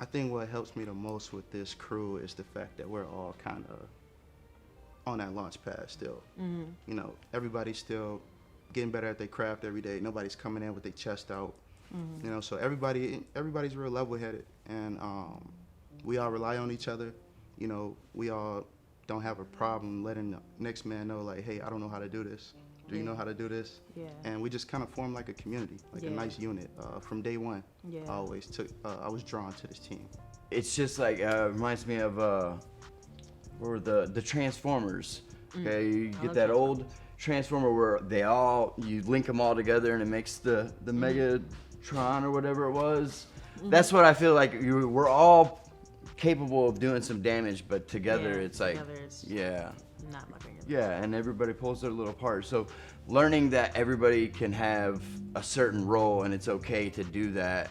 I think what helps me the most with this crew is the fact that we're all kind of on that launch pad still. You know, everybody's still getting better at their craft every day. Nobody's coming in with their chest out. You know, so everybody's real level-headed, and we all rely on each other. You know, we all don't have a problem letting the next man know, like, hey, I don't know how to do this. Do you know how to do this? Yeah. And we just kind of form like a community, like a nice unit. From day one, I was drawn to this team. It's just like reminds me of what were the Transformers. Okay, you get that old Transformer where you link them all together and it makes the Megatron or whatever it was. That's what I feel like. We're all capable of doing some damage, but together it's like not my finger. yeah, and everybody pulls their little part. So learning that everybody can have a certain role and it's okay to do that,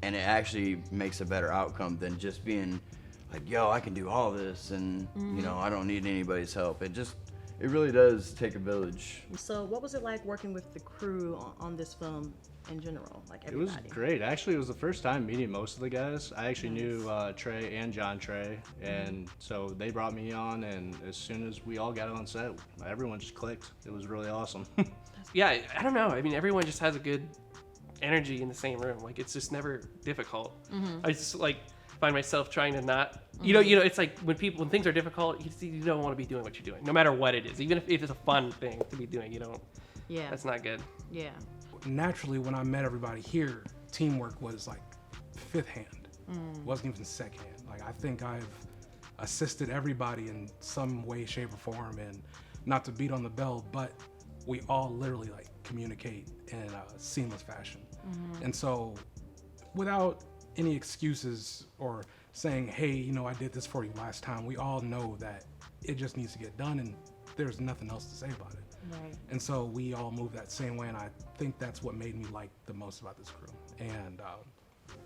and it actually makes a better outcome than just being like, yo, I can do all this and you know, I don't need anybody's help. It really does take a village. So what was it like working with the crew on this film in general, like everybody? It was great. Actually, it was the first time meeting most of the guys. I actually knew Trey and John Trey, and so they brought me on, and as soon as we all got on set, everyone just clicked. It was really awesome. Yeah, I don't know. I mean, everyone just has a good energy in the same room. Like, it's just never difficult. I just like find myself trying to not, you know, it's like when things are difficult, you don't want to be doing what you're doing, no matter what it is. Even if it's a fun thing to be doing, you don't. Yeah. That's not good. Yeah. Naturally, when I met everybody here, teamwork was like fifth hand. Wasn't even second hand. Like, I think I've assisted everybody in some way, shape, or form, and not to beat on the bell, but we all literally like communicate in a seamless fashion. And so without any excuses or saying, hey, you know, I did this for you last time, we all know that it just needs to get done and there's nothing else to say about it. Right. And so we all move that same way, and I think that's what made me like the most about this crew. And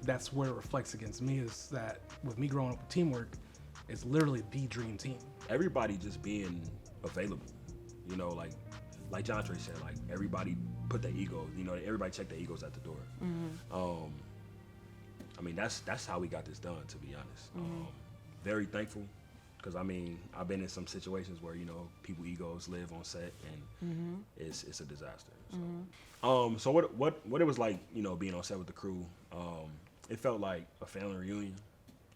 that's where it reflects against me, is that with me growing up with teamwork, it's literally the dream team. Everybody just being available, you know, like John Trey said, like everybody put their ego, you know, everybody checked their egos at the door. I mean, that's how we got this done, to be honest. Very thankful. Because I mean, I've been in some situations where, you know, people egos live on set, and it's a disaster. So, so what it was like, you know, being on set with the crew. It felt like a family reunion.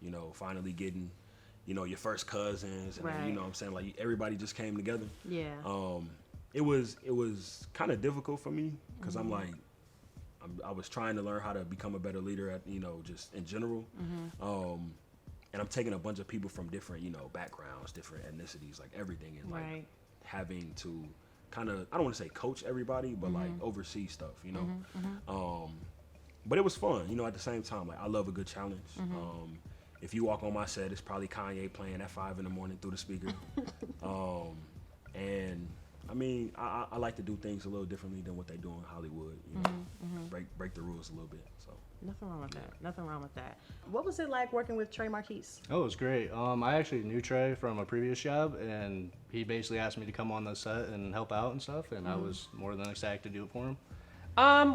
You know, finally getting, you know, your first cousins, and Right. you know what I'm saying, like everybody just came together. Yeah. It was kind of difficult for me because I'm like, I was trying to learn how to become a better leader at, you know, just in general. And I'm taking a bunch of people from different, you know, backgrounds, different ethnicities, like everything, and like Right. having to kind of, I don't want to say coach everybody, but like oversee stuff, you know. But it was fun, you know. At the same time, like I love a good challenge. If you walk on my set, it's probably Kanye playing at 5 a.m. through the speaker. And I mean, I like to do things a little differently than what they do in Hollywood. You know, break the rules a little bit. So. Nothing wrong with that. Nothing wrong with that. What was it like working with Trey Marquise? Oh, it was great. I actually knew Trey from a previous job, and he basically asked me to come on the set and help out and stuff, and I was more than ecstatic to do it for him.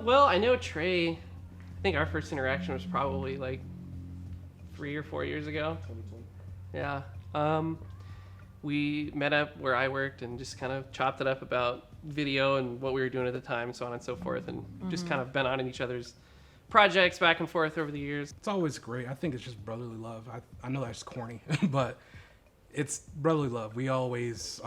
Well, I know Trey. I think our first interaction was probably like 3 or 4 years ago. Yeah. We met up where I worked and just kind of chopped it up about video and what we were doing at the time, so on and so forth, and just kind of been on each other's projects back and forth over the years. It's always great. I think it's just brotherly love. I know that's corny, but it's brotherly love. We always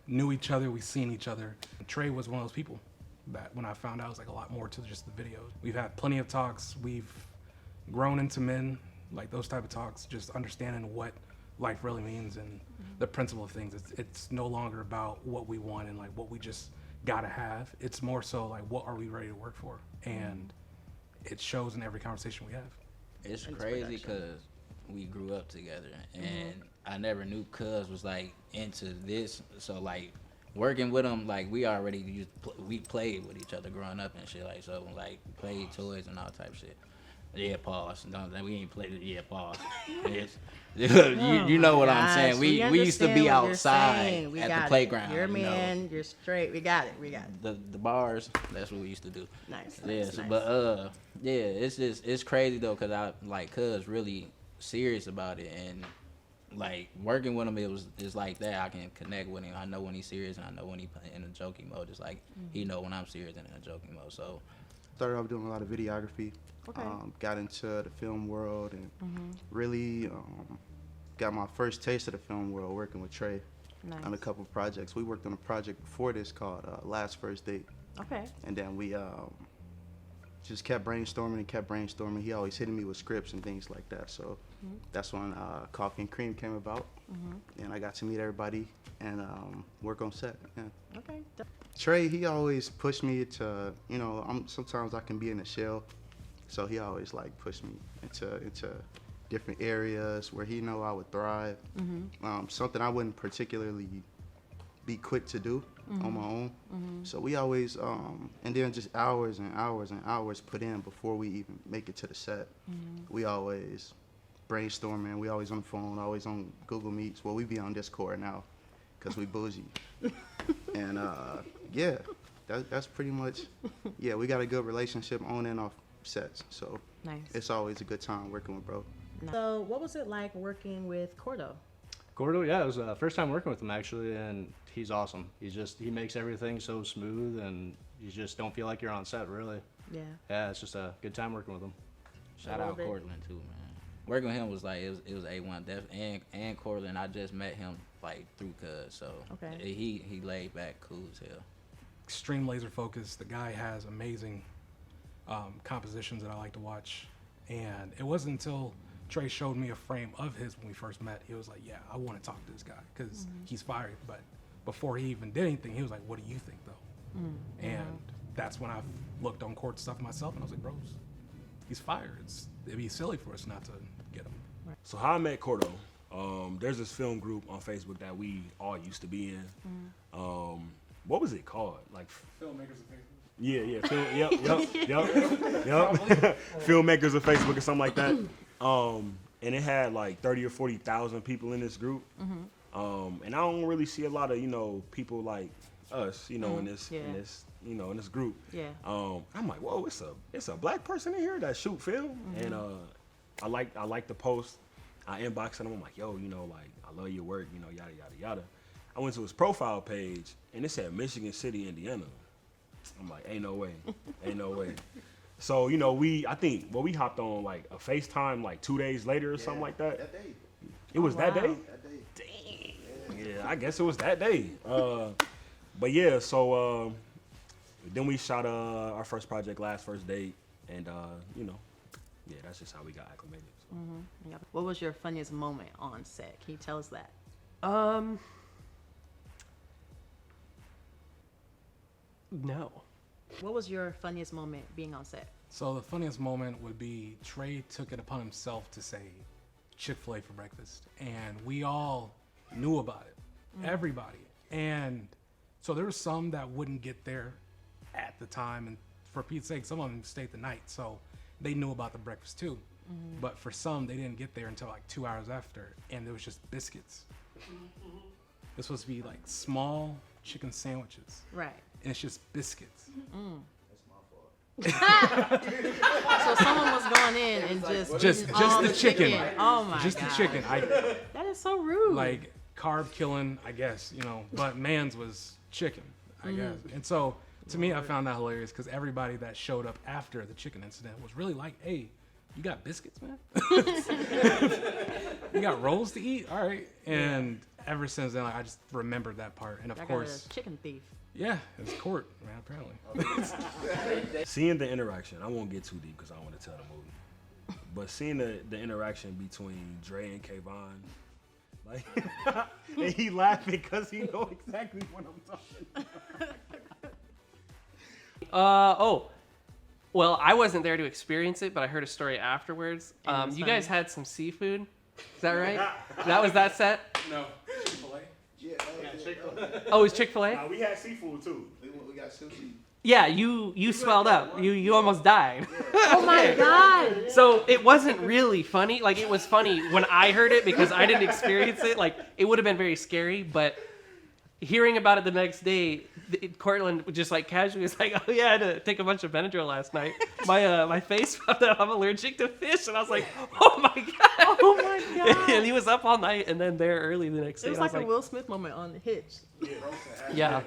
knew each other. We seen each other. Trey was one of those people that when I found out, it was like a lot more to just the videos. We've had plenty of talks. We've grown into men, like those type of talks, just understanding what life really means and the principle of things. It's no longer about what we want and like what we just gotta have. It's more so like, what are we ready to work for? And it shows in every conversation we have. It's crazy because we grew up together, and I never knew Cuz was like into this. So like working with him, like we already we played with each other growing up and shit. Like so, like played toys and all type of shit. Yeah, pause. We ain't played it. Yeah, pause. you know what I'm saying. We used to be outside at the playground. You're a man. You're straight. We got it. The bars. That's what we used to do. Nice. Yes, Nice. but yeah, it's crazy though, cause I like Cuz really serious about it, and like working with him, it's like that. I can connect with him. I know when he's serious, and I know when he's in a joking mode. Just like he know when I'm serious and in a joking mode. So Started off doing a lot of videography. Okay. Got into the film world and really got my first taste of the film world working with Trey Nice. on a couple of projects. We worked on a project before this called Last First Date, Okay. and then we just kept brainstorming. He always hitting me with scripts and things like that. So that's when Coffee and Cream came about, and I got to meet everybody and work on set. Yeah. Okay. Trey, he always pushed me to, sometimes I can be in a shell, so he always like pushed me into different areas where he know I would thrive. Something I wouldn't particularly be quick to do on my own. So we always, and then just hours and hours and hours put in before we even make it to the set. We always brainstorming. We always on the phone, always on Google Meets. Well, we be on Discord now because we bougie. And yeah, that's pretty much, yeah, we got a good relationship on and off sets. So Nice. it's always a good time working with bro. So, what was it like working with Cordo? Gordo, yeah, it was the first time working with him actually, and he's awesome. He makes everything so smooth, and you just don't feel like you're on set, really. Yeah. Yeah, it's just a good time working with him. shout I out love it. Cortland too, man. Working with him was like it was A1 and Cortland. I just met him like through Cuz, so Okay. he laid back, cool as hell. Extreme laser focus. The guy has amazing compositions that I like to watch. And it wasn't until Trey showed me a frame of his when we first met, he was like, yeah, I want to talk to this guy because he's fiery. But before he even did anything, he was like, what do you think, though? And that's when I looked on court stuff myself, and I was like, bro, he's fire. It'd be silly for us not to get him. So how I met Cordo, there's this film group on Facebook that we all used to be in. What was it called? Like Filmmakers of Facebook. yeah, yep. Filmmakers of Facebook or something like that. And it had like 30 or 40,000 people in this group. And I don't really see a lot of people like us, in this Yeah. in this group. Yeah. I'm like, whoa, it's a black person in here that shoot film, and I like the post. I inboxed him. I'm like, yo, I love your work, yada yada yada. I went to his profile page, and it said Michigan City, Indiana. I'm like, ain't no way. So we hopped on like a FaceTime like 2 days later or something like that. That day. It was that wow. day. Dang. Yeah, I guess it was that day. But yeah, so then we shot our first project, Last First Date, and yeah, that's just how we got acclimated. So. Yeah. What was your funniest moment on set? Can you tell us that? No. What was your funniest moment being on set? So the funniest moment would be Trey took it upon himself to say Chick-fil-A for breakfast, and we all knew about it, everybody. And so there were some that wouldn't get there at the time, and for Pete's sake, some of them stayed the night, so they knew about the breakfast too. But for some, they didn't get there until like 2 hours after, and there was just biscuits. It's supposed to be like small chicken sandwiches, Right. and it's just biscuits. So someone was going in and Just eating all the chicken. Oh my Just god. the chicken. That is so rude. Like carb killing, I guess, but man's was chicken, I guess. And so to me, I found that hilarious because everybody that showed up after the chicken incident was really like, hey, you got biscuits, man? You got rolls to eat? All right. And ever since then, I just remembered that part. And of I got course, a chicken thief. yeah, it's court, man, apparently. Seeing the interaction, I won't get too deep because I don't want to tell the movie. But seeing the interaction between Dre and Kayvon, like, and he laughing because he know exactly what I'm talking about. Well, I wasn't there to experience it, but I heard a story afterwards. And it was You guys funny. had some seafood. Is that right? That was that set? No, Chick-fil-A. Oh, it was Chick-fil-A? Nah, we had seafood too. We got sushi. Yeah, you swelled up. You almost died. Oh my god. So it wasn't really funny. Like, it was funny when I heard it because I didn't experience it. Like, it would have been very scary, but hearing about it the next day, Cortland just like casually was like, "Oh yeah, I had to take a bunch of Benadryl last night. My face found out I'm allergic to fish," and I was like, "Oh my god!" Oh my god. And he was up all night and then there early the next day. It was and I like a Will Smith moment on Hitch. yeah.